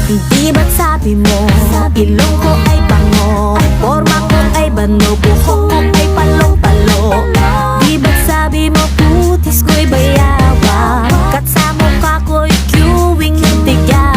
Di ba't sabi mo, ilong ko ay bango, forma ko ay bano, buhok ko ay palong-palo. Di ba't sabi mo, putis ko'y bayawa, kat sa mukha ko'y queuing ng tiga.